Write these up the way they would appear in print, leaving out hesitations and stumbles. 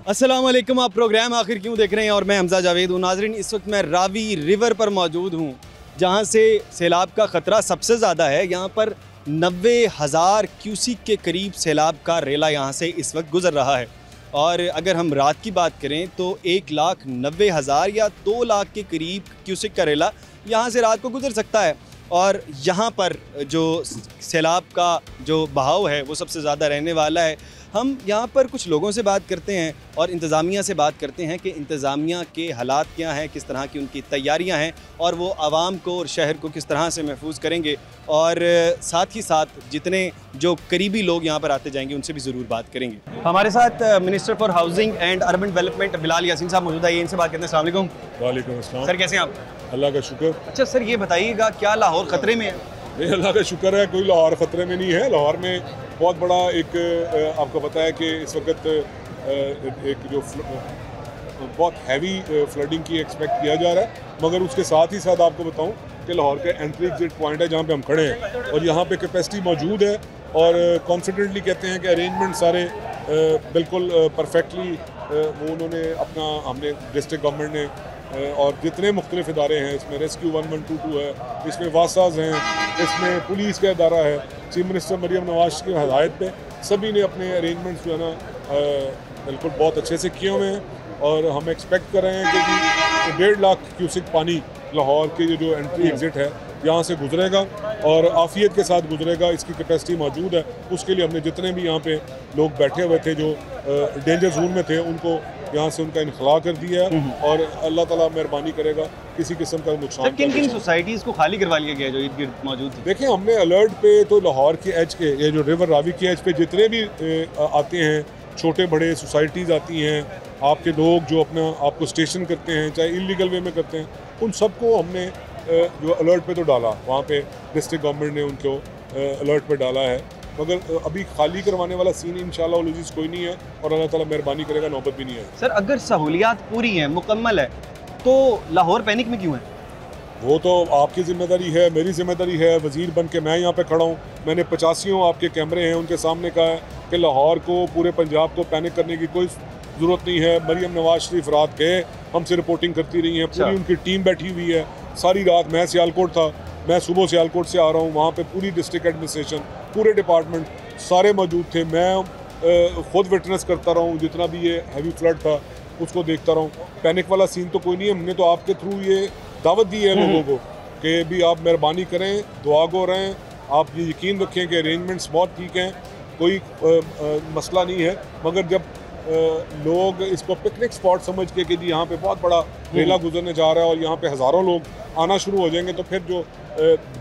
अस्सलामुअलैकुम, आप प्रोग्राम आखिर क्यों देख रहे हैं और मैं हमजा जावेद हूँ। नाजरीन, इस वक्त मैं रावी रिवर पर मौजूद हूँ जहाँ से सैलाब का ख़तरा सबसे ज़्यादा है। यहाँ पर 90,000 क्यूसिक के करीब सैलाब का रेला यहाँ से इस वक्त गुज़र रहा है। और अगर हम रात की बात करें तो 1,90,000 या 2 लाख के करीब क्यूसिक का रेला यहाँ से रात को गुज़र सकता है। और यहाँ पर जो सैलाब का जो बहाव है वो सबसे ज़्यादा रहने वाला है। हम यहाँ पर कुछ लोगों से बात करते हैं और इंतज़ामिया से बात करते हैं कि इंतज़ामिया के हालात क्या हैं, किस तरह की उनकी तैयारियाँ हैं और वो आवाम को और शहर को किस तरह से महफूज करेंगे। और साथ ही साथ जितने जो करीबी लोग यहाँ पर आते जाएंगे उनसे भी ज़रूर बात करेंगे। हमारे साथ minister for housing and urban development Bilal Yasin साहब मौजूद है, इनसे बात करते हैं। अस्सलाम वालेकुम। वालेकुम अस्सलाम। सर, कैसे हैं आप? अल्लाह का शुक्र। अच्छा सर, ये बताइएगा क्या लाहौर ख़तरे में है? नहीं, अल्लाह का शुक्र है, कोई लाहौर ख़तरे में नहीं है। लाहौर में बहुत बड़ा एक आपको पता है कि इस वक्त एक जो बहुत हैवी फ्लडिंग की एक्सपेक्ट किया जा रहा है, मगर उसके साथ ही साथ आपको बताऊं कि लाहौर का एंट्री एग्जिट पॉइंट है जहां पे हम खड़े हैं और यहां पे कैपेसिटी मौजूद है और कॉन्फिडेंटली कहते हैं कि अरेंजमेंट सारे बिल्कुल परफेक्टली वो उन्होंने अपना हमने डिस्ट्रिक्ट गवर्नमेंट ने और जितने मुख्तलिफ इदारे हैं, इसमें रेस्क्यू 1122 है, इसमें वासाज हैं, इसमें पुलिस का इदारा है, चीफ मिनिस्टर मरियम नवाज की हदायत पे सभी ने अपने अरेंजमेंट्स जो है ना बिल्कुल बहुत अच्छे से किए हुए हैं। और हम एक्सपेक्ट कर रहे हैं कि 1.5 लाख क्यूसिक पानी लाहौर के जो एंट्री एग्ज़िट है यहाँ से गुजरेगा और आफियत के साथ गुजरेगा। इसकी कैपेसिटी मौजूद है। उसके लिए हमने जितने भी यहाँ पे लोग बैठे हुए थे जो डेंजर जोन में थे उनको यहाँ से उनका इनखला कर दिया है और अल्लाह ताला मेहरबानी करेगा किसी किस्म का नुकसान। किन किन सोसाइटीज़ को खाली करवा लिया गया जो इर्द गिर्द मौजूद थी? देखिए, हमने अलर्ट पे तो लाहौर के एज के ये जो रिवर रावी के एज पे जितने भी आते हैं, छोटे बड़े सोसाइटीज़ आती हैं, आपके लोग जो अपना आपको स्टेशन करते हैं चाहे इलीगल वे में करते हैं, उन सबको हमने जो अलर्ट पे तो डाला, वहाँ पे डिस्ट्रिक्ट गवर्नमेंट ने उनको अलर्ट पे डाला है। मगर अभी खाली करवाने वाला सीन इंशाल्लाह लजीज कोई नहीं है और अल्लाह ताला मेहरबानी करेगा, नौबत भी नहीं है। सर, अगर सहूलियात पूरी हैं, मुकम्मल है, तो लाहौर पैनिक में क्यों है? वो तो आपकी ज़िम्मेदारी है, मेरी ज़िम्मेदारी है। वज़ीर बन के मैं यहाँ पे खड़ा हूँ। मैंने 85 आपके कैमरे हैं उनके सामने कहा है कि लाहौर को, पूरे पंजाब को पैनिक करने की कोई ज़रूरत नहीं है। मरियम नवाज शरीफ रात गए, हमसे रिपोर्टिंग करती रही हैं, पूरी उनकी टीम बैठी हुई है। सारी रात मैं सियालकोट था, मैं सुबह सियालकोट से आ रहा हूँ, वहाँ पे पूरी डिस्ट्रिक्ट एडमिनिस्ट्रेशन, पूरे डिपार्टमेंट सारे मौजूद थे। मैं खुद विटनेस करता रहा हूँ, जितना भी ये हैवी फ्लड था उसको देखता रहा हूँ। पैनिक वाला सीन तो कोई नहीं है। हमने तो आपके थ्रू ये दावत दी है लोगों को कि भी आप मेहरबानी करें, दुआ गो रहें, आप ये यकीन रखें कि अरेंजमेंट्स बहुत ठीक हैं, कोई मसला नहीं है। मगर जब लोग इसको पिकनिक स्पॉट समझ के कि जी यहाँ पे बहुत बड़ा रेला गुजरने जा रहा है और यहाँ पे हज़ारों लोग आना शुरू हो जाएंगे, तो फिर जो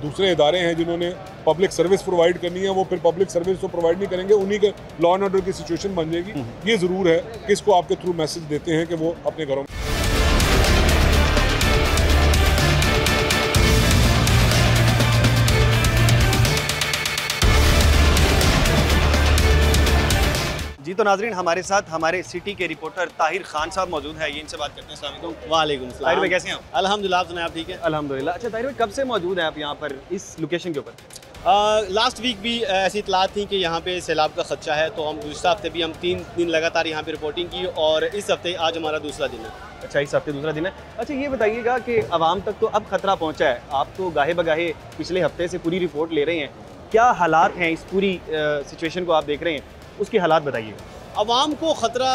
दूसरे इदारे हैं जिन्होंने पब्लिक सर्विस प्रोवाइड करनी है वो फिर पब्लिक सर्विस तो प्रोवाइड नहीं करेंगे, उन्हीं के लॉ एंड ऑर्डर की सिचुएशन बन जाएगी। ये ज़रूर है कि इसको आपके थ्रू मैसेज देते हैं कि वो अपने घरों में। जी तो नाजरीन, हमारे साथ हमारे सिटी के रिपोर्टर ताहिर खान साहब मौजूद है, ये इनसे बात करते हैं। अस्सलाम वालेकुम। वालेकुम सलाम। ताहिर भाई, कैसे हैं आप? अल्हम्दुलिल्लाह, आप सुनाएं, आप ठीक है? अल्हम्दुलिल्लाह। अच्छा ताहिर भाई, कब से मौजूद हैं आप यहाँ पर इस लोकेशन के ऊपर? लास्ट वीक भी ऐसी इतलात थी कि यहाँ पे सैलाब का खदशा है, तो हम गुज़िश्ता हफ्ते भी हम 3 दिन लगातार यहाँ पे रिपोर्टिंग की और इस हफ्ते आज हमारा दूसरा दिन है। अच्छा, इस हफ्ते दूसरा दिन है। अच्छा, ये बताइएगा कि आवाम तक तो अब खतरा पहुँचा है, आप तो गाहे बगाहे पिछले हफ्ते से पूरी रिपोर्ट ले रहे हैं, क्या हालात हैं इस पूरी सिचुएशन को आप देख रहे हैं, उसके हालात बताइएगा। आवाम को ख़तरा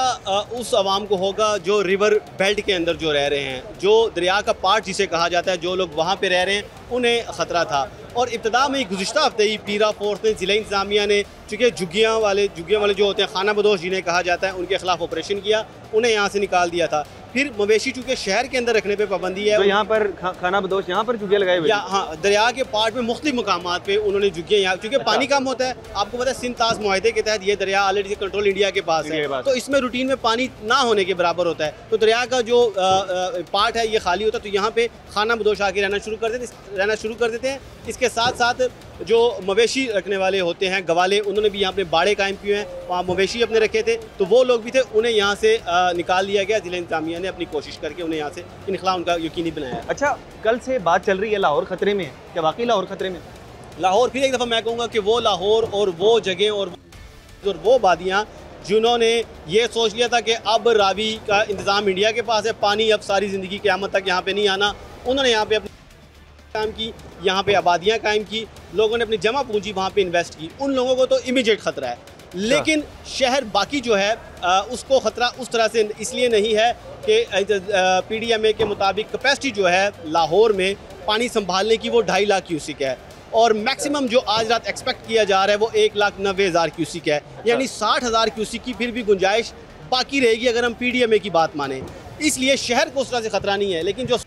उस आवाम को होगा जो रिवर बेल्ट के अंदर जो रह रहे हैं, जो दरिया का पार्ट जिसे कहा जाता है, जो लोग वहाँ पे रह रहे हैं उन्हें ख़तरा था। और इब्तिदा में गुज़िश्ता हफ्ते ही पीरा फोर्स ने, ज़िला इंतज़ामिया ने, चूँकि झुग्गियाँ वाले जो होते हैं, खाना बदोश जिन्हें कहा जाता है, उनके ख़िलाफ़ ऑपरेशन किया, उन्हें यहाँ से निकाल दिया था। फिर मवेशी चूँकि शहर के अंदर रखने पे पाबंदी है, तो यहाँ पर खाना बदोश यहाँ पर झुग्गियाँ लगाए हुए, हाँ, दरिया के पार्ट में मुख्तलिफ मकामात पे उन्होंने झुग्गियाँ, यहाँ चूँकि पानी कम होता है, आपको पता है सिंध ताज मुआहदे के तहत ये दरिया ऑलरेडी कंट्रोल इंडिया के पास है, तो इसमें रूटीन में पानी ना होने के बराबर होता है, तो दरिया का जो पार्ट है ये खाली होता है, तो यहाँ पे खाना बदोश आके रहना शुरू कर देते हैं। इसके साथ साथ जो मवेशी रखने वाले होते हैं गवाले, उन्होंने भी यहाँ अपने बाड़े कायम किए हैं, वहाँ मवेशी अपने रखे थे, तो वो लोग भी थे, उन्हें यहाँ से निकाल दिया गया। ज़िला इंतज़ामिया ने अपनी कोशिश करके उन्हें यहाँ से इनखला उनका यकीनी बनाया। अच्छा, कल से बात चल रही है लाहौर ख़तरे में है, क्या वाकई लाहौर ख़तरे में? लाहौर, फिर एक दफ़ा मैं कहूँगा कि वो लाहौर और वो जगह और वो वादियाँ जिन्होंने ये सोच लिया था कि अब रावी का इंतज़ाम इंडिया के पास है, पानी अब सारी ज़िंदगी क़यामत तक यहाँ पे नहीं आना, उन्होंने यहाँ पे अपनी काम की, यहाँ पे आबादियाँ कायम की, लोगों ने अपनी जमा पूंजी वहाँ पे इन्वेस्ट की, उन लोगों को तो इमीडिएट ख़तरा है। लेकिन शहर बाकी जो है उसको ख़तरा उस तरह से इसलिए नहीं है कि PDMA के मुताबिक कैपेसिटी जो है लाहौर में पानी संभालने की वो 2.5 लाख क्यूसिक है, और मैक्सिमम जो आज रात एक्सपेक्ट किया जा रहा है वो 1,90,000 क्यूसिक है, यानी 60,000 क्यूसिक की फिर भी गुंजाइश बाकी रहेगी अगर हम PDMA की बात माने। इसलिए शहर को उस तरह से ख़तरा नहीं है, लेकिन जो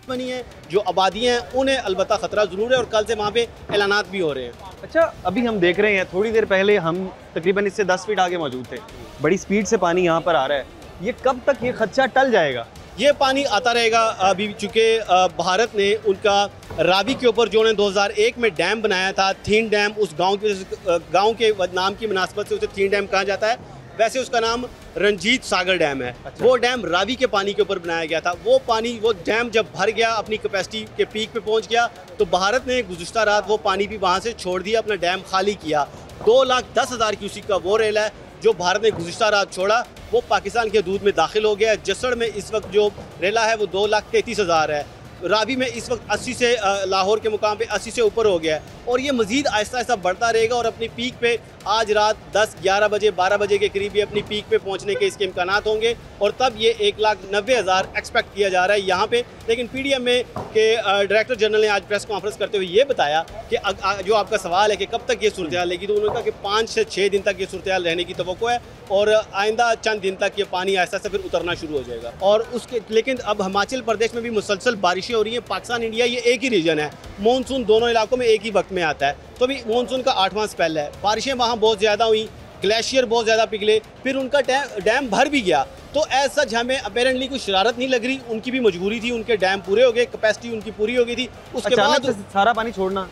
बनी है, जो आबादियाँ हैं, उन्हें अलबत्ता ख़तरा ज़रूर है, और कल से वहाँ पे ऐलानात भी हो रहे हैं। अच्छा, अभी हम देख रहे हैं, थोड़ी देर पहले हम तकरीबन इससे 10 फीट आगे मौजूद थे, बड़ी स्पीड से पानी यहाँ पर आ रहा है, ये कब तक ये खदशा टल जाएगा? ये पानी आता रहेगा। अभी चूँकि भारत ने उनका रावी के ऊपर जो उन्होंने 2001 में डैम बनाया था, थीन डैम, उस गाँव के नाम की मुनासबत से उसे थीन डैम कहा जाता है, वैसे उसका नाम रंजीत सागर डैम है। अच्छा। वो डैम रावी के पानी के ऊपर बनाया गया था। वो डैम जब भर गया, अपनी कैपेसिटी के पीक पे पहुंच गया, तो भारत ने गुज़िश्ता रात वो पानी भी वहाँ से छोड़ दिया, अपना डैम खाली किया। 2,10,000 क्यूसिक का वो रेला है जो भारत ने गुज़िश्ता रात छोड़ा, वो पाकिस्तान के हदूद में दाखिल हो गया है। जसड़ में इस वक्त जो रेला है वो 2,33,000 है। रावी में इस वक्त 80 से लाहौर के मुकाम पे 80 से ऊपर हो गया है, और ये मज़ीद आहिस्ता आहिस्ता बढ़ता रहेगा, और अपनी पीक पे आज रात 10, 11 बजे, 12 बजे के करीब ये अपनी पीक पे पहुंचने के इसके इम्कानात होंगे, और तब ये 1,90,000 एक्सपेक्ट किया जा रहा है यहाँ पे। लेकिन PDMA के डायरेक्टर जनरल ने आज प्रेस कॉन्फ्रेंस करते हुए ये बताया कि जो आपका सवाल है कि कब तक ये सूरत हाल रहेगी, तो उन्होंने कहा कि 5 से 6 दिन तक ये सूरत हाल रहने की तवक्को है, और आइंदा चंद दिन तक ये पानी आहिस्ता से फिर उतरना शुरू हो जाएगा। और उसके लेकिन अब हिमाचल प्रदेश में भी मुसलसल बारिशें हो रही हैं। पाकिस्तान इंडिया ये एक ही रीजन है, मानसून दोनों इलाकों में एक ही वक्त में आता है, तो अभी मानसून का 8वां स्पेल है। बारिशें वहाँ बहुत ज़्यादा हुई, ग्लेशियर बहुत ज़्यादा पिघले, फिर उनका डैम भर भी गया, तो एज सच हमें अपेरेंटली कोई शरारत नहीं लग रही, उनकी भी मजबूरी थी, उनके डैम पूरे हो गए, कैपेसिटी उनकी पूरी हो गई थी। उसके बाद सारा पानी छोड़ना,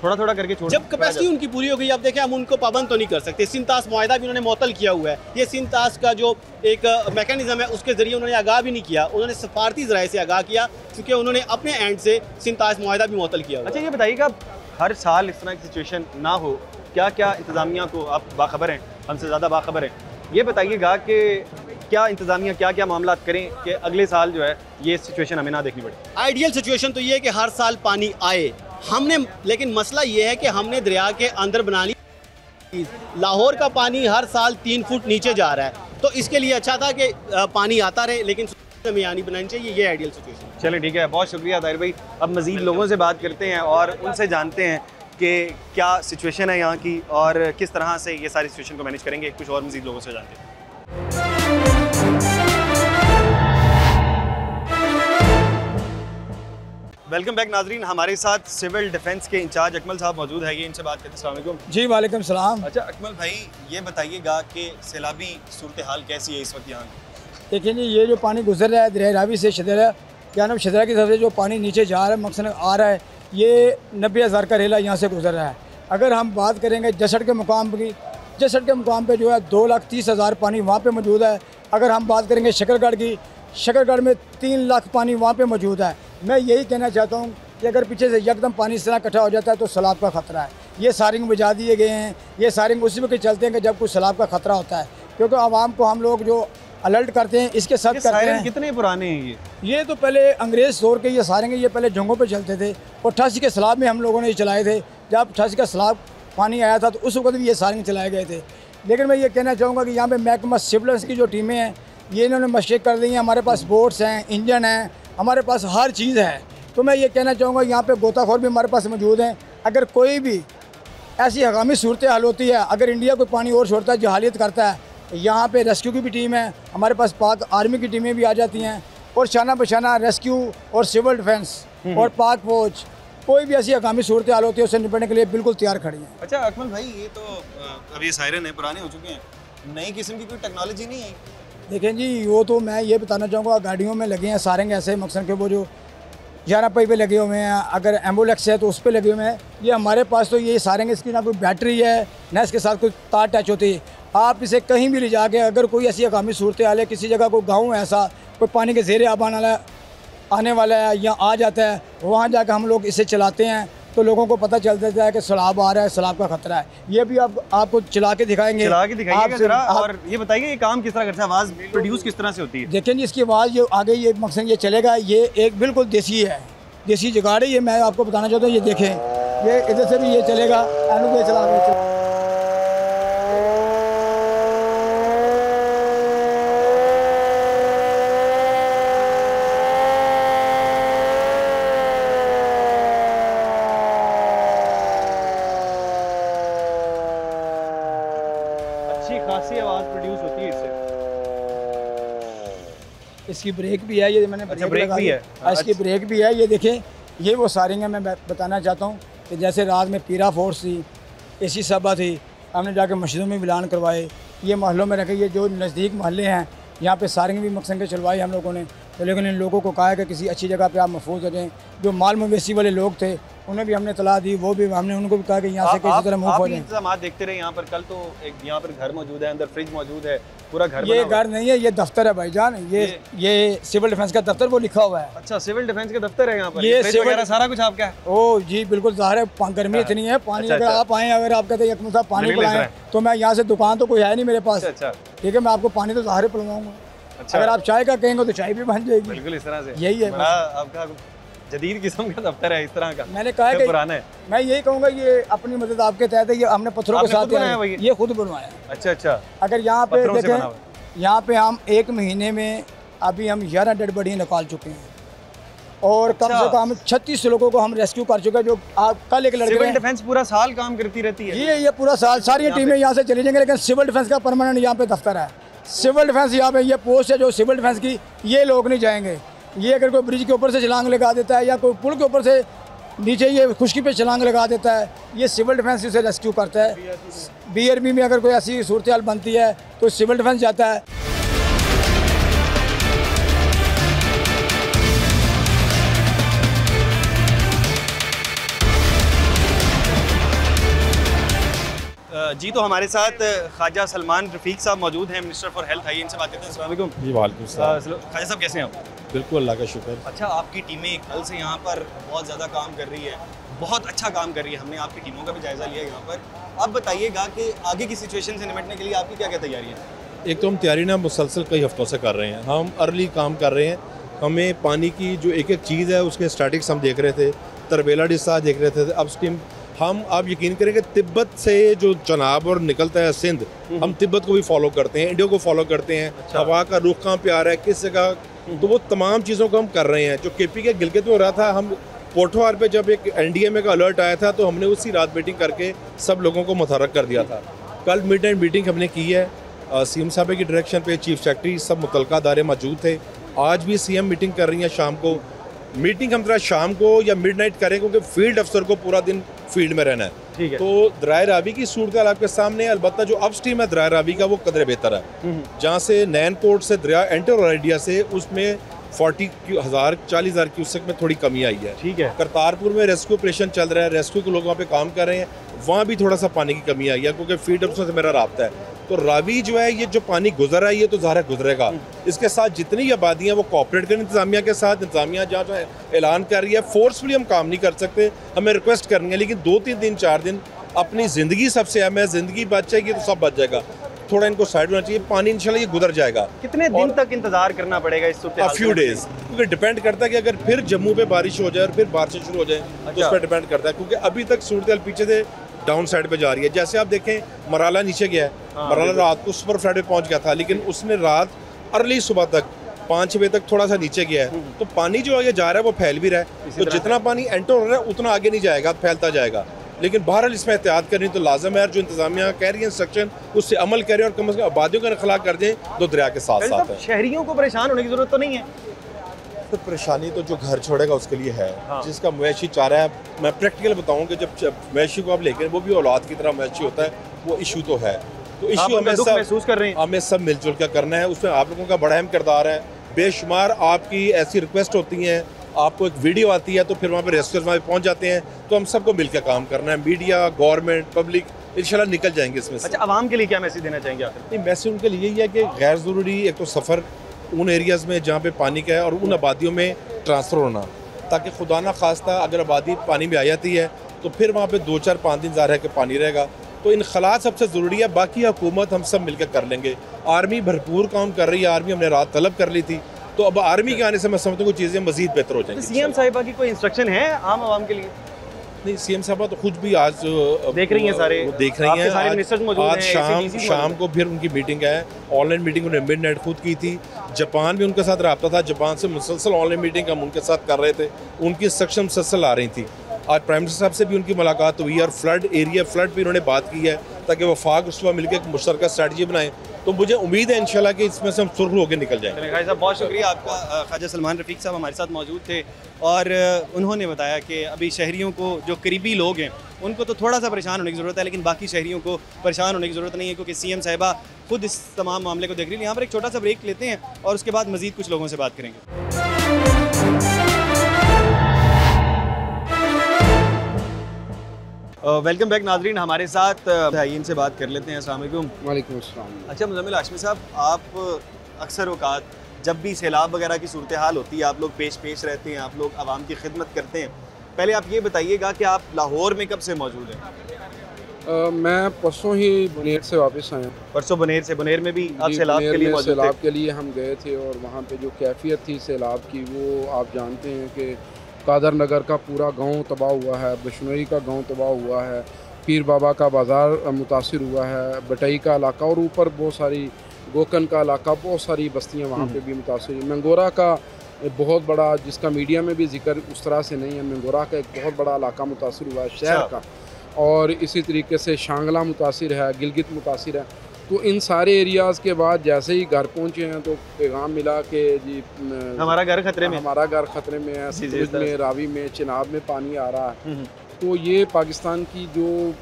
थोड़ा थोड़ा करके छोड़ना, जब कैपेसिटी उनकी पूरी हो गई, अब देखें हम उनको पाबंद तो नहीं कर सकते। सिंतास मुआहदा भी उन्होंने मुअत्तल किया हुआ है। ये सिंतास का जो एक मैकेनिज्म है उसके जरिए उन्होंने आगाह भी नहीं किया, उन्होंने सफारती ज़राए से आगाह किया, क्योंकि उन्होंने अपने एंड से सिंतास मुआहदा भी मुअत्तल किया हुआ। अच्छा, ये बताइएगा, हर साल इस तरह की सिचुएशन ना हो, क्या क्या इंतज़ामिया को, आप बाखबर हैं, हमसे ज़्यादा बाखबर हैं, ये बताइएगा कि क्या इंतज़ामिया क्या क्या मामला करें कि अगले साल जो है ये सिचुएशन हमें ना देखनी पड़े? आइडियल सिचुएशन तो ये है कि हर साल पानी आए, हमने, लेकिन मसला ये है कि हमने दरिया के अंदर बना ली। लाहौर का पानी हर साल 3 फुट नीचे जा रहा है, तो इसके लिए अच्छा था कि पानी आता रहे, लेकिन हमें यानी बनानी चाहिए, ये आइडियल सिचुएशन। चलिए ठीक है, बहुत शुक्रिया ताहिर भाई। अब मज़ीद लोगों से बात करते हैं और उनसे जानते हैं कि क्या सिचुएशन है यहाँ की और किस तरह से ये सारी सिचुएशन को मैनेज करेंगे। कुछ और मज़ीद लोगों से जानते हैं। वेलकम बैक नाजरीन, हमारे साथ सिविल डिफेंस के इंचार्ज अकमल साहब मौजूद है, ये इनसे बात करते हैं। अस्सलाम वालेकुम। जी वालेकुम सलाम। अच्छा अकमल भाई, ये बताइएगा कि सैलाबी सूरत हाल कैसी है इस वक्त यहाँ? देखिए जी, ये जो पानी गुजर रहा है दरिया रावी से शदरा, क्या नाम शदरा की तरफ से जो पानी नीचे जा रहा है, मकसद आ रहा है, ये 90,000 का रेला यहाँ से गुजर रहा है। अगर हम बात करेंगे जसड़ के मुकाम की, जसड़ के मुकाम पे जो है 2,30,000 पानी वहाँ पे मौजूद है। अगर हम बात करेंगे शकरगढ़ की, शकरगढ़ में 3 लाख पानी वहाँ पे मौजूद है। मैं यही कहना चाहता हूँ कि अगर पीछे से एकदम पानी इस तरह इकट्ठा हो जाता है तो सैलाब का ख़तरा है। ये सारिंग बुझा दिए गए हैं, ये सारिंग उसी वक्त चलते हैं कि जब कुछ सैलाब का ख़तरा होता है, क्योंकि आवाम को हम लोग जो अलर्ट करते हैं इसके साथ करते हैं। कितने पुराने हैं ये तो पहले अंग्रेज़ दौर के ये सारिंग, ये पहले जंगों पे चलते थे, और 88 के सैलाब में हम लोगों ने ये चलाए थे। जब 88 का सैलाब पानी आया था तो उस वक्त भी ये सारिंग चलाए गए थे। लेकिन मैं ये कहना चाहूँगा कि यहाँ पे महकमा सिविल की जो टीमें हैं ये इन्होंने मशक़ कर दी हैं। हमारे पास बोट्स हैं, इंजन हैं, हमारे पास हर चीज़ है। तो मैं ये कहना चाहूँगा यहाँ पे गोताखोर भी हमारे पास मौजूद हैं। अगर कोई भी ऐसी हंगामी सूरत हाल होती है, अगर इंडिया कोई पानी और छोड़ता है, जहालियत करता है, यहाँ पे रेस्क्यू की भी टीम है, हमारे पास पाक आर्मी की टीमें भी आ जाती हैं, और शाना बशाना रेस्क्यू और सिविल डिफेंस और पाक फौज कोई भी ऐसी हंगामी सूरत हाल होती है उससे निपटने के लिए बिल्कुल तैयार खड़ी है। अच्छा अकमल भाई, ये तो अब ये सायरन है, पुराने हो चुके हैं, नई किस्म की कोई टेक्नोलॉजी नहीं है? देखें जी, वो तो मैं ये बताना चाहूँगा, गाड़ियों में लगे हैं सारेंगे ऐसे मकसद के, वो जो 11 पे लगे हुए हैं, अगर एम्बुलेक्स है तो उस पर लगे हुए हैं। ये हमारे पास तो ये सारेंगे, इसकी ना कोई बैटरी है ना इसके साथ कोई तार टच होती है। आप इसे कहीं भी ले जाके, अगर कोई ऐसी अकामी सूरत हाल है, किसी जगह कोई गाँव है ऐसा, कोई पानी के ज़ेरे आने वाला है या आ जाता है, वहाँ जाकर हम लोग इसे चलाते हैं तो लोगों को पता चल जाता है कि सैलाब आ रहा है, सैलाब का खतरा है। ये भी आपको चला के दिखाएंगे, जरा। और ये बताइए ये काम किस तरह करता है, आवाज़ प्रोड्यूस किस तरह से होती है? देखें जी, इसकी आवाज़ जो आगे ये मकसद ये चलेगा, ये एक बिल्कुल देसी है, देसी जुगाड़ है। ये मैं आपको बताना चाहता हूँ, ये देखें, ये इधर से भी ये चलेगा, एनु के चला खासी आवाज़ प्रोड्यूस होती है इससे। इसकी ब्रेक भी है, ये मैंने ब्रेक भी है, इसकी ब्रेक भी है। ये देखें, ये वो सारिंग है। मैं बताना चाहता हूँ कि जैसे रात में पीरा फोर्स थी, एसी सभा थी, हमने जाके मस्जिदों में बिलान करवाए, ये महलों में रखे। ये जो नज़दीक महल्ले हैं यहाँ पे सारिंग भी मकसद के चलवाई हम लोगों ने। तो लेकिन इन लोगों को कहा है कि किसी अच्छी जगह पे आप महफूज हो जाएँ। जो माल मवेशी वाले लोग थे उन्हें भी हमने तला दी, वो भी हमने उनको भी कहा कि यहाँ से किसी तरह मूव हो जाए। इंतजाम देखते रहे यहाँ पर। कल तो एक यहाँ पर घर मौजूद है, अंदर फ्रिज मौजूद है, पूरा घर। ये घर नहीं है, ये दफ्तर है भाईजान। ये सिविल डिफेंस का दफ्तर वो लिखा हुआ है। अच्छा, सिविल डिफेंस का दफ्तर है यहाँ पर। ये फ्रिज वगैरह सारा कुछ आपका है? ओ जी बिल्कुल, ज़ाहिर है गर्मी इतनी है। पानी अगर आप आए, अगर आप कहते हैं साहब पानी पिलाएं, तो मैं यहाँ से, दुकान तो कोई है नहीं मेरे पास, ठीक है, मैं आपको पानी तो ज़ाहिर पिलवाऊंगा। अगर आप चाय का कहेंगे तो चाय भी बन जाएगी। बिल्कुल इस तरह से। यही है आपका जदीद किस्म का दफ्तर है इस तरह का। मैंने कहा कि पुराना है। मैं यही कहूँगा, ये अपनी मदद आपके तहत है। ये हमने पत्थरों के साथ ये खुद बनवाया। अच्छा अच्छा। अगर यहाँ पे देखें, यहाँ पे हम 1 महीने में अभी हम 11 डेड बॉडी निकाल चुके हैं और कम से कम 36 लोगों को हम रेस्क्यू कर चुके हैं। जो कल एक लड़के, सिविल डिफेंस पूरा साल काम करती रहती है। ये पूरा साल सारी टीमें यहाँ से चली जाएंगे, लेकिन सिविल डिफेंस का परमानेंट यहाँ पे दफ्तर है। सिविल डिफेंस यहाँ पे ये पोस्ट है जो सिविल डिफेंस की, ये लोग नहीं जाएंगे। ये अगर कोई ब्रिज के ऊपर से छलांग लगा देता है या कोई पुल के ऊपर से नीचे ये खुशकी पे छलांग लगा देता है, ये सिविल डिफेंस इसे रेस्क्यू करता है। BRB में अगर कोई ऐसी सूरत हाल बनती है तो सिविल डिफेंस जाता है। जी, तो हमारे साथ ख्वाजा सलमान रफ़ीक साहब मौजूद हैं, मिनिस्टर फॉर हेल्थ। आइए इनसे बात करते हैं। अस्सलाम वालेकुम। जी वालेकुम सलाम। ख्वाजा साहब कैसे हैं आप? बिल्कुल, अल्लाह का शुक्र। अच्छा, आपकी टीमें कल से यहाँ पर बहुत ज़्यादा काम कर रही है, बहुत अच्छा काम कर रही है। हमने आपकी टीमों का भी जायज़ा लिया यहाँ पर। आप बताइएगा कि आगे की सिचुएशन से निपटने के लिए आपकी क्या क्या तैयारी है? एक तो हम तैयारी ना मुसलसल कई हफ्तों से कर रहे हैं। हम अर्ली काम कर रहे हैं। हमें पानी की जो एक एक चीज़ है उसके स्टैटिक्स हम देख रहे थे, तरबेला डिस्चार्ज देख रहे थे, अब स्टीम। हम आप यकीन करें कि तिब्बत से जो चनाब और निकलता है सिंध, हम तिब्बत को भी फॉलो करते हैं, इंडिया को फॉलो करते हैं। अच्छा। हवा का रुख कहाँ पे आ रहा है, किस जगह, तो वो तमाम चीज़ों को हम कर रहे हैं। जो KP के गिलगित में हो रहा था, हम पोठवार पे जब एक NDMA का अलर्ट आया था तो हमने उसी रात मीटिंग करके सब लोगों को मुतहर्रिक कर दिया था। कल मिड नाइट मीटिंग हमने की है, CM साहब की डायरेक्शन पे चीफ सेक्रेटरी सब मुतल्लिका अदारे मौजूद थे। आज भी CM मीटिंग कर रही हैं शाम को। मीटिंग हम तरह शाम को या मिड नाइट करें क्योंकि फील्ड अफसर को पूरा दिन फील्ड में रहना है। ठीक है। तो दरिया रावी की सूरत आपके सामने है। अलबत्ता जो अप स्ट्रीम है दरिया रावी का वो कदर बेहतर है। जहाँ से नैन पोर्ट से दरिया एंटर हो रहा है इंडिया से, उसमें 40,000 क्यूसेक में थोड़ी कमी आई है। ठीक है। करतारपुर में रेस्क्यू ऑपरेशन चल रहा है, रेस्क्यू के लोग वहाँ पे काम कर रहे हैं, वहाँ भी थोड़ा सा पानी की कमी आई है क्योंकि फील्ड अफसर से मेरा राब्ता है। तो रावी जो है, ये जो पानी गुजर रहा है ये तो ज़ाहिर गुजरेगा। इसके साथ जितनी आबादियाँ वो कॉपरेट करें इंतजामिया के साथ। इंतजामिया जहाँ जो ऐलान कर रही है, फोर्सफुली हम काम नहीं कर सकते, हमें रिक्वेस्ट करनी है, लेकिन 2-3 दिन 4 दिन अपनी ज़िंदगी सबसे अहम है। ज़िंदगी बच जाएगी तो सब बच जाएगा। थोड़ा इनको साइड होना चाहिए। पानी इंशाल्लाह ये गुजर जाएगा। कितने दिन तक इंतजार करना पड़ेगा इस सूरत हाल? फ्यू डेज, क्योंकि डिपेंड करता है कि अगर फिर जम्मू पे बारिश हो जाए और फिर बारिशें शुरू हो जाए तो उस पर डिपेंड करता है, क्योंकि अभी तक सूरत हाल पीछे से डाउन साइड पे जा रही है। जैसे आप देखें, मराला नीचे गया है, मराला रात को सुपर फ्लाइट पे पहुंच गया था, लेकिन उसने रात अर्ली सुबह तक 5 बजे तक थोड़ा सा नीचे गया है। तो पानी जो आगे जा रहा है वो फैल भी रहा है, तो जितना पानी एंटर हो रहा है उतना आगे नहीं जाएगा, फैलता जाएगा। लेकिन बहरहाल इसमें एहतियात करनी तो लाजम है। जो इंतजामिया कह रही है इंस्ट्रक्शन, उससे अमल करें और कम से कम आबादियों का इखलाक कर दें तो दरिया के साथ साथ है। शहरियों को परेशान होने की जरूरत तो नहीं है? तो परेशानी तो जो घर छोड़ेगा उसके लिए है। हाँ। जिसका मवेशी चारा है, मैं प्रैक्टिकल बताऊँ कि जब मवेशी को आप लेकर, वो भी औलाद की तरह मवेशी होता है, वो इशू तो है। तो इशू हमें सब महसूस कर रहे हैं, हमें सब मिलजुल कर करना है। उसमें आप लोगों का बड़ा अहम किरदार है। बेशुमार आपकी ऐसी रिक्वेस्ट होती हैं, आपको एक वीडियो आती है तो फिर वहाँ पे रेस्क्यूअर्स वहाँ पे पहुँच जाते हैं। तो हम सबको मिलकर काम करना है, मीडिया, गवर्नमेंट, पब्लिक, इंशाल्लाह निकल जाएंगे इसमें से। अच्छा, आवाम के लिए क्या मैसेज देना चाहेंगे आप? ये मैसेज उनके लिए यही है कि गैर ज़रूरी एक तो सफ़र उन एरियाज़ में जहाँ पे पानी का है और उन आबादियों में ट्रांसफ़र होना, ताकि खुदा ना खास्ता अगर आबादी पानी में आ जाती है तो फिर वहाँ पे 2-4-5 दिन ज़ाहिर है कि पानी रहेगा। तो इन खलात सबसे ज़रूरी है, बाकी हुकूमत हम सब मिलकर कर लेंगे। आर्मी भरपूर काम कर रही है, आर्मी हमने रात तलब कर ली थी, तो अब आर्मी के आने से मैं समझता हूँ कि चीज़ें मज़ीद बेहतर हो जाएंगी। सीएम साहिबा की कोई इंस्ट्रक्शन है आम आवाम के लिए? नहीं, सीएम साहबा तो खुद भी आज देख रही हैं, सारे वो देख रही हैं। सारे मिनिस्टर्स मौजूद हैं, आज शाम को फिर उनकी मीटिंग है, ऑनलाइन मीटिंग उन्होंने मिडनाइट खुद की थी। जापान भी उनके साथ रब्ता था, जापान से मुसलसल ऑनलाइन मीटिंग हम उनके साथ कर रहे थे, उनकी इंस्ट्रक्शन मुसलसल आ रही थी। आज प्राइम मिनिस्टर साहब से भी उनकी मुलाकात हुई है और फ्लड भी उन्होंने बात की है ताकि वफाक उसवा मिलकर एक मुश्तरका स्ट्रैटेजी बनाएं। तो मुझे उम्मीद है इंशाल्लाह कि इसमें से हम सुर्ख होकर निकल जाएंगे। खाई साहब, बहुत शुक्रिया आपका। ख्वाजा सलमान रफ़ीक साहब हमारे साथ मौजूद थे और उन्होंने बताया कि अभी शहरियों को, जो करीबी लोग हैं, उनको तो थोड़ा सा परेशान होने की ज़रूरत है, लेकिन बाकी शहरियों को परेशान होने की ज़रूरत नहीं है, क्योंकि सीएम साहिबा खुद इस तमाम मामले को देख रही है। यहाँ पर एक छोटा सा ब्रेक लेते हैं और उसके बाद मज़ीद कुछ लोगों से बात करेंगे। वेलकम बैक नाजरीन, हमारे साथ इनसे बात कर लेते हैं। अस्सलाम वालेकुम। वालेकुम अस्सलाम। अच्छा मुज़म्मिल हाशमी साहब, आप अक्सर औकात जब भी सैलाब वगैरह की सूरत हाल होती है, आप लोग पेश रहते हैं, आप लोग आवाम की खिदमत करते हैं। पहले आप ये बताइएगा कि आप लाहौर में कब से मौजूद हैं? मैं परसों ही बुनेर से वापस आया। परसों बुनेर से? बुनेर में भी आप सैलाब के लिए मौजूद थे? सैलाब के लिए हम गए थे और वहाँ पे जो कैफियत थी सैलाब की, वो आप जानते हैं कि कादर नगर का पूरा गांव तबाह हुआ है, बिश्नोई का गांव तबाह हुआ है, पीर बाबा का बाज़ार मुतासिर हुआ है, बटई का इलाका और ऊपर बहुत सारी गोकन का इलाका, बहुत सारी बस्तियाँ वहाँ पे भी मुतासिर। मंगोरा का बहुत बड़ा, जिसका मीडिया में भी जिक्र उस तरह से नहीं है, मंगोरा का एक बहुत बड़ा इलाका मुतासिर हुआ है शहर का, और इसी तरीके से शांगला मुतासिर है, गिलगित मुतासिर है। तो इन सारे एरियाज़ के बाद जैसे ही घर पहुँचे हैं तो पैगाम मिला कि जी हमारा घर खतरे में, हमारा घर खतरे में है, सतलुज में, रावी में, चिनाब में पानी आ रहा है। तो ये पाकिस्तान की जो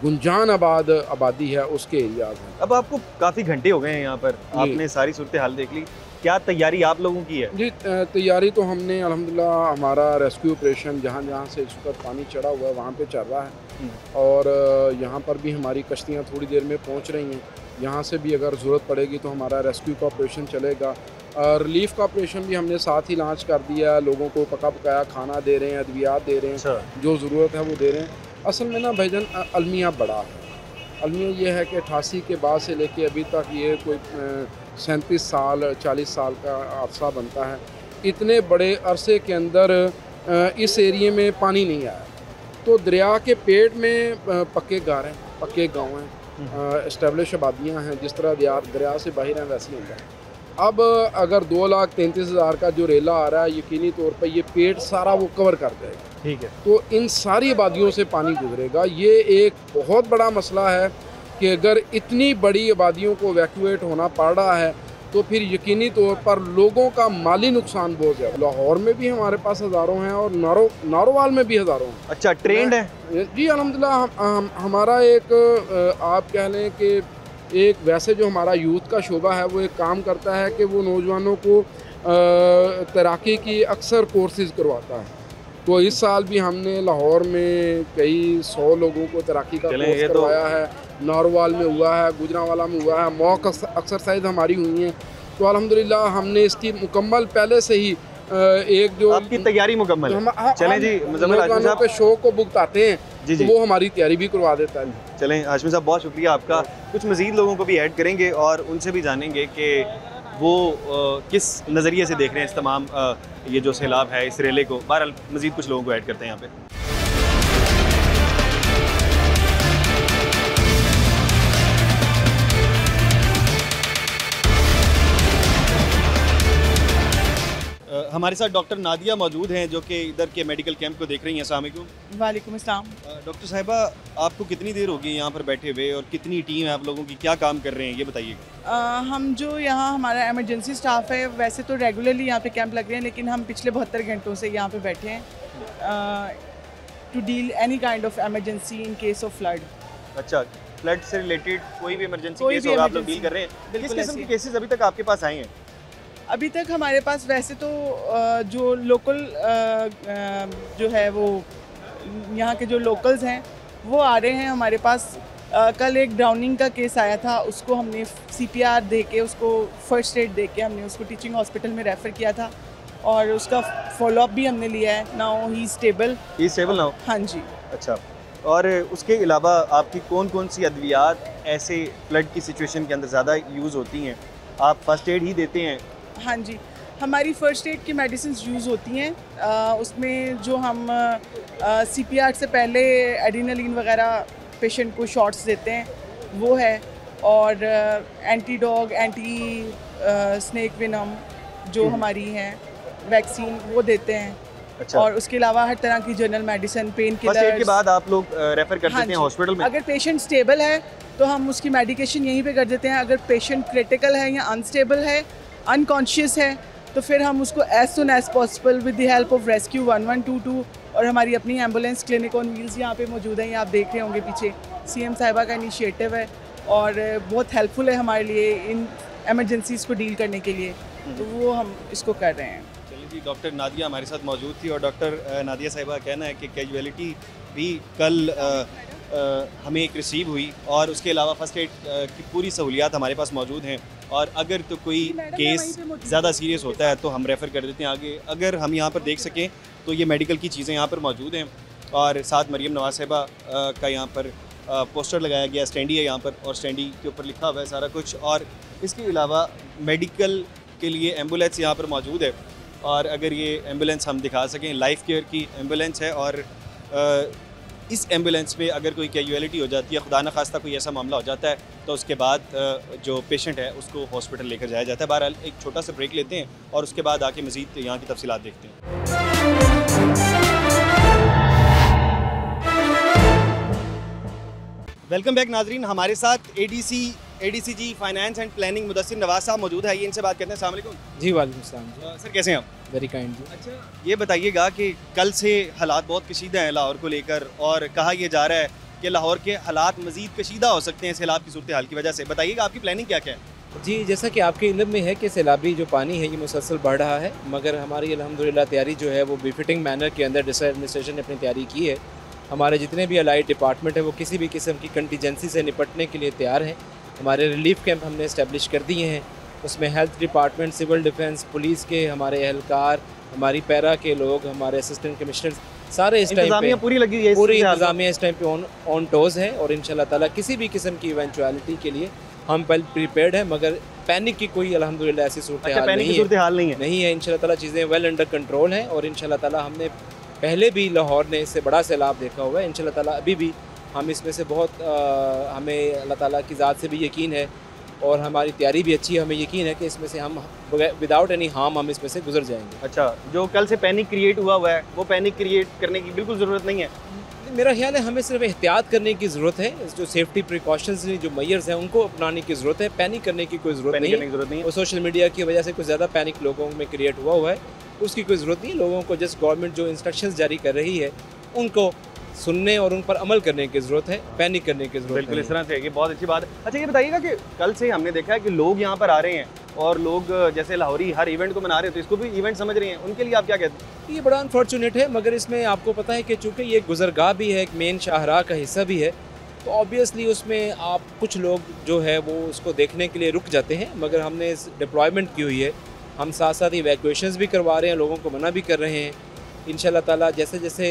गुंजान आबादी है उसके एरियाज़ हैं। अब आपको काफ़ी घंटे हो गए हैं यहाँ पर, आपने सारी सूरत हाल देख ली, क्या तैयारी आप लोगों की है? जी, तैयारी तो हमने अल्हम्दुलिल्लाह, हमारा रेस्क्यू ऑपरेशन जहाँ जहाँ से इस वक्त पानी चढ़ा हुआ है वहाँ पे चल रहा है, और यहाँ पर भी हमारी कश्तियाँ थोड़ी देर में पहुँच रही हैं। यहाँ से भी अगर ज़रूरत पड़ेगी तो हमारा रेस्क्यू का ऑपरेशन चलेगा। रिलीफ का ऑपरेशन भी हमने साथ ही लॉन्च कर दिया, लोगों को पका पकाया खाना दे रहे हैं, अद्वियात दे रहे हैं, जो ज़रूरत है वो दे रहे हैं। असल में ना भाईजान, अलमिया बड़ा है। अलमिया ये है कि 88 के बाद से लेके अभी तक ये कोई 37 साल 40 साल का अरसा बनता है। इतने बड़े अरसे के अंदर इस एरिए में पानी नहीं आया। तो दरिया के पेट में पक्के घर हैं, पक्के गांव हैं, इस्टेब्लिश आबादियाँ हैं, जिस तरह दरिया से बाहर हैं वैसे ही है। अब अगर 2,33,000 का जो रेला आ रहा है, यकीनी तौर पर ये पेट सारा वो कवर कर देगा। ठीक है। तो इन सारी आबादियों से पानी गुजरेगा। ये एक बहुत बड़ा मसला है कि अगर इतनी बड़ी आबादियों को वैक्यूएट होना पड़ रहा है तो फिर यकीनी तौर पर लोगों का माली नुकसान बहुत ज़्यादा। लाहौर में भी हमारे पास हज़ारों हैं और नारोवाल में भी हज़ारों हैं। अच्छा, ट्रेंड है? जी अल्हम्दुलिल्लाह। हमारा एक आप कह लें कि एक वैसे जो हमारा यूथ का शोबा है वो एक काम करता है कि वो नौजवानों को तैराकी की अक्सर कोर्सेज़ करवाता है। तो इस साल भी हमने लाहौर में कई 100 लोगों को तैराकी का कोर्स करवाया है। नारोवाल में हुआ है, गुजरांवाला में हुआ है, मॉक एक्सरसाइज हमारी हुई हैं। तो अल्हम्दुलिल्लाह हमने इसकी मुकम्मल पहले से ही एक जो आपकी तैयारी मुकम्मल है। चलें जी, मुज़म्मिल हाशमी साहब के शो को भुगताते हैं जी, तो वो हमारी तैयारी भी करवा देता है। चलें हाशमी साहब, बहुत शुक्रिया आपका। कुछ मज़ीद लोगों को भी ऐड करेंगे और उनसे भी जानेंगे कि वो किस नज़रिए से देख रहे हैं इस तमाम ये जो सैलाब है, इस रेले को। बहरहाल मज़ीद कुछ लोगों को ऐड करते हैं यहाँ पे। हमारे साथ डॉक्टर नादिया मौजूद हैं जो कि इधर के मेडिकल कैंप को देख रही हैं। अस्सलाम वालेकुम। वालेकुम अस्सलाम। डॉक्टर साहिबा, आपको कितनी देर होगी यहाँ पर बैठे हुए और कितनी टीम है आप लोगों की, क्या काम कर रहे हैं ये बताइएगा। हम जो यहाँ हमारा इमरजेंसी स्टाफ है, वैसे तो रेगुलरली यहाँ पे कैंप लग रहे हैं, लेकिन हम पिछले 72 घंटों से यहाँ पे बैठे हैं to deal any kind of emergency in case of flood. अच्छा, फ्लड से रिलेटेड कोई भी इमरजेंसी केस होगा आप लोग डील कर रहे हैं? किस किस्म के केसेस अभी तक आपके पास आए हैं? अभी तक हमारे पास वैसे तो जो लोकल जो है वो यहाँ के जो लोकल्स हैं वो आ रहे हैं हमारे पास। कल एक ड्राउनिंग का केस आया था, उसको हमने CPR दे के, उसको फर्स्ट एड दे के हमने उसको टीचिंग हॉस्पिटल में रेफ़र किया था और उसका फॉलोअप भी हमने लिया है। Now he stable now. हाँ जी। अच्छा, और उसके अलावा आपकी कौन कौन सी अद्वियात ऐसे फ्लड की सिचुएशन के अंदर ज़्यादा यूज़ होती हैं? आप फर्स्ट एड ही देते हैं? हाँ जी, हमारी फ़र्स्ट एड की मेडिसिन यूज़ होती हैं। उसमें जो हम CPR से पहले एड्रेनालिन वगैरह पेशेंट को शॉट्स देते हैं वो है, और anti dog, anti snake venom जो हमारी हैं वैक्सीन वो देते हैं। अच्छा। और उसके अलावा हर तरह की general medicine, pain first aid के किलर्स। बाद आप लोग रेफ़र कर देते हैं हॉस्पिटल में? अगर पेशेंट स्टेबल है तो हम उसकी मेडिकेशन यहीं पे कर देते हैं। अगर पेशेंट क्रिटिकल है या अनस्टेबल है, अनकॉन्शियस है, तो फिर हम उसको as soon as possible with the help of rescue 1122 और हमारी अपनी एम्बुलेंस क्लिनिक ऑन व्हील्स यहाँ पे मौजूद है। ये आप देख रहे होंगे पीछे, CM साहिबा का इनिशिएटिव है और बहुत हेल्पफुल है हमारे लिए इन एमरजेंसीज़ को डील करने के लिए, तो वो हम इसको कर रहे हैं। चलिए जी, डॉक्टर नादिया हमारे साथ मौजूद थी और डॉक्टर नादिया साहिबा का कहना है कि कैजुअलिटी भी कल हमें एक रिसीव हुई और उसके अलावा फ़र्स्ट एड की पूरी सहूलियात हमारे पास मौजूद हैं, और अगर तो कोई केस ज़्यादा सीरियस होता है तो हम रेफ़र कर देते हैं आगे। अगर हम यहाँ पर देख सकें तो ये मेडिकल की चीज़ें यहाँ पर मौजूद हैं, और साथ मरियम नवाज साहिबा का यहाँ पर पोस्टर लगाया गया, स्टैंडी है यहाँ पर और स्टैंडी के ऊपर लिखा हुआ है सारा कुछ। और इसके अलावा मेडिकल के लिए एम्बुलेंस यहाँ पर मौजूद है, और अगर ये एम्बुलेंस हम दिखा सकें, लाइफ केयर की एम्बुलेंस है, और इस एम्बुलेंस में अगर कोई कैजुअलिटी हो जाती है, खुदा न खास्ता कोई ऐसा मामला हो जाता है, तो उसके बाद जो पेशेंट है उसको हॉस्पिटल लेकर जाया जाता है। बहरहाल एक छोटा सा ब्रेक लेते हैं और उसके बाद आके मज़ीद यहाँ की तफसीलात देखते हैं। वेलकम बैक नाजरीन, हमारे साथ ADCG finance and planning Mudassir Nawaz साहब मौजूद है। ये इनसे बात करते हैं। अस्सलाम वालेकुम। जी वालेकुम सलाम। सर कैसे हैं आप? वेरी काइंड जी। अच्छा, ये बताइएगा कि कल से हालात बहुत कशीदा हैं लाहौर को लेकर, और कहा यह जा रहा है कि लाहौर के हालात मज़ीद कशीदा हो सकते हैं सैलाब की सूरत हाल की वजह से। बताइएगा आपकी प्लानिंग क्या क्या है? जी, जैसा कि आपके इल्म में है कि सैलाबी जो पानी है ये मुसलसल बढ़ रहा है, मगर हमारी अल्हम्दुलिल्लाह तैयारी जो है वो बेफिटिंग मैनर के अंदर डिस्ट्रिक्ट एडमिनिस्ट्रेशन ने अपनी तैयारी की है। हमारे जितने भी अलाइड डिपार्टमेंट है वो किसी भी किस्म की कंटीजेंसी से निपटने के लिए तैयार हैं। हमारे रिलीफ कैंप हमने इस्टेब्लिश कर दिए हैं, उसमें health department, civil defence, police के हमारे एहलकार, हमारी पैरा के लोग, हमारे असिस्टेंट कमिश्नर, सारे इस टाइम पे पूरी लगी है, पूरी इंतजामिया इस टाइम पे ऑन टोज़ है, और इंशाल्लाह ताला किसी भी किस्म की इवेंचुअलिटी के लिए हम पहले प्रिपेयर्ड है, मगर पैनिक की कोई अल्हम्दुलिल्लाह ऐसी सूरत हाल नहीं है। इंशाल्लाह ताला चीज़ें वेल अंडर कंट्रोल हैं, और इंशाल्लाह ताला हमने पहले भी लाहौर ने इससे बड़ा सैलाब देखा हुआ है। इंशाल्लाह ताला अभी भी हम इसमें से बहुत हमें अल्लाह ताला की ज़ात से भी यकीन है और हमारी तैयारी भी अच्छी है। हमें यकीन है कि इसमें से हम विदाउट एनी हार्म हम इसमें से गुजर जाएंगे। अच्छा, जो कल से पैनिक क्रिएट हुआ है वो पैनिक क्रिएट करने की बिल्कुल ज़रूरत नहीं है। मेरा ख्याल है हमें सिर्फ एहतियात करने की ज़रूरत है, जो सेफ्टी प्रिकॉशंस जो मेजर्स हैं उनको अपनाने की ज़रूरत है। पैनिक करने की कोई ज़रूरत नहीं है। और सोशल मीडिया की वजह से कुछ ज़्यादा पैनिक लोगों में क्रिएट हुआ है, उसकी कोई ज़रूरत नहीं है। लोगों को जस्ट गवर्नमेंट जो इंस्ट्रक्शंस जारी कर रही है उनको सुनने और उन पर अमल करने की ज़रूरत है, पैनिक करने की ज़रूरत बिल्कुल इस तरह से। ये बहुत अच्छी बात है। अच्छा, ये बताइएगा कि कल से हमने देखा है कि लोग यहाँ पर आ रहे हैं और लोग जैसे लाहौरी हर इवेंट को मना रहे हैं तो इसको भी इवेंट समझ रहे हैं, उनके लिए आप क्या कहते हैं? ये बड़ा अनफॉर्चुनेट है, मगर इसमें आपको पता है कि चूँकि ये गुजरगाह भी है, एक मेन शाहराह का हिस्सा भी है, तो ऑब्वियसली उसमें आप कुछ लोग जो है वो उसको देखने के लिए रुक जाते हैं। मगर हमने इस डिप्लॉयमेंट की हुई है, हम साथ साथ इवैक्यूएशंस भी करवा रहे हैं, लोगों को मना भी कर रहे हैं। इंशाल्लाह ताला जैसे जैसे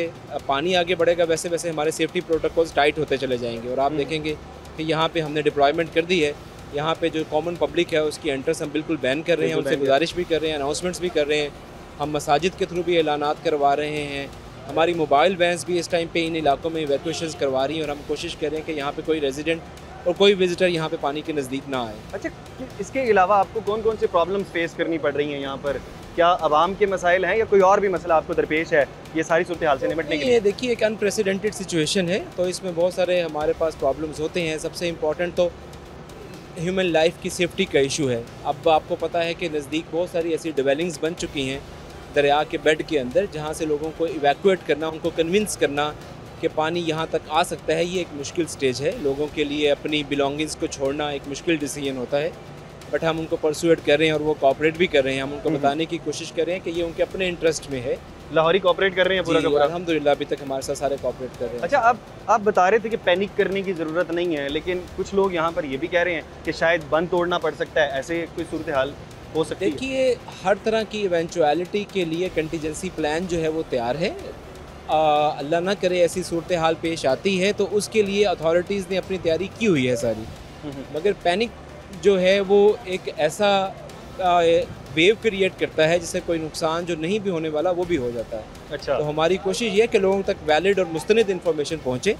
पानी आगे बढ़ेगा वैसे वैसे हमारे सेफ्टी प्रोटोकॉल्स टाइट होते चले जाएंगे, और आप देखेंगे कि यहाँ पे हमने डिप्लॉयमेंट कर दी है। यहाँ पे जो कॉमन पब्लिक है उसकी एंट्रेंस हम बिल्कुल बैन कर रहे हैं, उनसे गुजारिश भी कर रहे हैं, अनाउंसमेंट्स भी कर रहे हैं। हम मसाजिद के थ्रू भी ऐलानात करवा रहे हैं। हमारी मोबाइल वैन्स भी इस टाइम पे इन इलाकों में इवैक्यूएशंस करवा रही हैं, और हम कोशिश कर रहे हैं कि यहाँ पे कोई रेजिडेंट और कोई विजिटर यहाँ पे पानी के नज़दीक ना आए। अच्छा, इसके अलावा आपको कौन कौन से प्रॉब्लम्स फेस करनी पड़ रही हैं यहाँ पर? क्या आवाम के मसाइल हैं या कोई और भी मसला आपको दरपेश है ये सारी सूरत हाल से निपटने के लिए? ये देखिए, एक अनप्रेसिडेंटेड सिचुएशन है, तो इसमें बहुत सारे हमारे पास प्रॉब्लम्स होते हैं। सबसे इम्पॉर्टेंट तो ह्यूमन लाइफ की सेफ्टी का इशू है। अब आपको पता है कि नज़दीक बहुत सारी ऐसी डिवेलिंग्स बन चुकी हैं दरिया के बेड के अंदर, जहाँ से लोगों को इवैक्यूएट करना, उनको कन्विंस करना कि पानी यहाँ तक आ सकता है, ये एक मुश्किल स्टेज है। लोगों के लिए अपनी बिलोंगिंग्स को छोड़ना एक मुश्किल डिसीजन होता है। बट हम उनको परसुएट कर रहे हैं और वो कोऑपरेट भी कर रहे हैं। हम उनको बताने की कोशिश कर रहे हैं कि ये उनके अपने इंटरेस्ट में है। लाहौरी कोऑपरेट कर रहे हैं पूरा का पूरा? अल्हम्दुलिल्लाह अभी तक हमारे साथ सारे कोऑपरेट कर रहे हैं। अच्छा, आप बता रहे थे कि पैनिक करने की ज़रूरत नहीं है, लेकिन कुछ लोग यहाँ पर ये भी कह रहे हैं कि शायद बंद तोड़ना पड़ सकता है, ऐसे कोई सूरत हाल हो सकती है? देखिए, हर तरह की इवेंचुअलिटी के लिए कंटीजेंसी प्लान जो है वो तैयार है। अल्लाह ना करे ऐसी सूरत हाल पेश आती है तो उसके लिए अथॉरिटीज़ ने अपनी तैयारी की हुई है सारी। मगर पैनिक जो है वो एक ऐसा वेव क्रिएट करता है जिससे कोई नुकसान जो नहीं भी होने वाला वो भी हो जाता है। अच्छा, तो हमारी कोशिश ये है कि लोगों तक वैलिड और मुस्तनिद इन्फॉर्मेशन पहुँचे,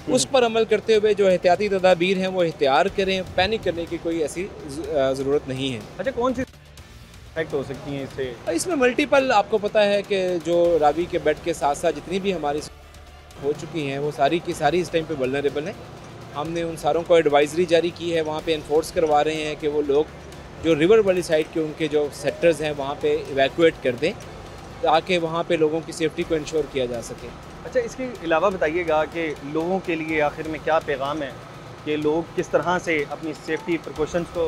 उस पर अमल करते हुए जो एहतियाती तदाबीर हैं वो एहतियार करें। पैनिक करने की कोई ऐसी ज़रूरत नहीं है। अच्छा, कौन सी इफेक्ट हो सकती हैं इससे? इसमें मल्टीपल, आपको पता है कि जो रावी के बेड के साथ साथ जितनी भी हमारी हो चुकी हैं वो सारी की सारी इस टाइम पे वल्नरेबल हैं। हमने उन सारों को एडवाइजरी जारी की है, वहाँ पे इन्फोर्स करवा रहे हैं कि वो लोग जो रिवर वाली साइड के उनके जो सेक्टर्स हैं वहाँ पे इवैक्यूएट कर दें ताकि वहाँ पे लोगों की सेफ्टी को इंश्योर किया जा सके। अच्छा, इसके अलावा बताइएगा कि लोगों के लिए आखिर में क्या पैगाम है कि लोग किस तरह से अपनी सेफ्टी प्रिकॉशंस को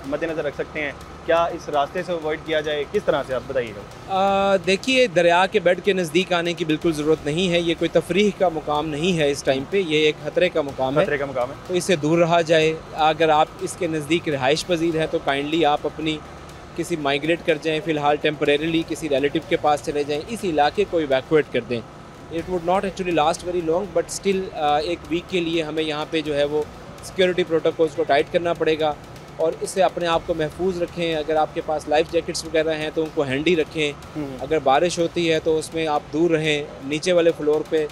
मद्देनज़र रख सकते हैं? क्या इस रास्ते से अवॉइड किया जाए, किस तरह से, आप बताइएगा। देखिए, दरिया के बेड के नज़दीक आने की बिल्कुल ज़रूरत नहीं है। ये कोई तफरीह का मुकाम नहीं है इस टाइम पे, ये एक खतरे का मुकाम है। खतरे का मुकाम है, तो इससे दूर रहा जाए। अगर आप इसके नज़दीक रिहाइश पजीर है तो काइंडली आप अपनी किसी माइग्रेट कर जाएँ, फ़िलहाल टेम्परेरीली किसी रिलेटिव के पास चले जाएँ, इस इलाके को इवैक्यूएट कर दें। It would not actually last very long, but still एक वीक के लिए हमें यहाँ पे जो है वो सिक्योरिटी प्रोटोकॉल्स को टाइट करना पड़ेगा और इससे अपने आप को महफूज रखें। अगर आपके पास लाइफ जैकेट्स वगैरह हैं तो उनको हैंडी रखें। अगर बारिश होती है तो उसमें आप दूर रहें। नीचे वाले फ्लोर पे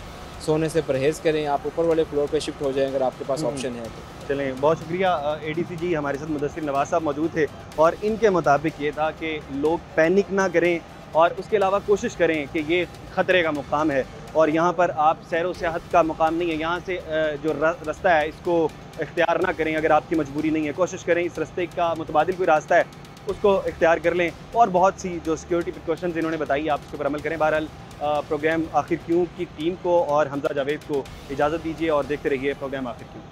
सोने से परहेज़ करें, आप ऊपर वाले फ्लोर पे शिफ्ट हो जाएं अगर आपके पास ऑप्शन है तो। चलें, बहुत शुक्रिया। ADC जी हमारे साथ मुदस्सिर नवाज साहब मौजूद थे और इनके मुताबिक ये था कि लोग पैनिक ना करें और उसके अलावा कोशिश करें कि ये ख़तरे का मुकाम है और यहाँ पर आप सैर व सियाहत का मुकाम नहीं है। यहाँ से जो रास्ता है इसको इख्तियार ना करें। अगर आपकी मजबूरी नहीं है, कोशिश करें इस रास्ते का मुतबादिल कोई रास्ता है उसको इख्तियार कर लें और बहुत सी जो सिक्योरिटी प्रिकॉशंस इन्होंने बताई आप उसके ऊपर अमल करें। बहरहाल प्रोग्राम आखिर क्यों की टीम को और हमजा जावेद को इजाज़त दीजिए और देखते रहिए प्रोग्राम आखिर क्यों।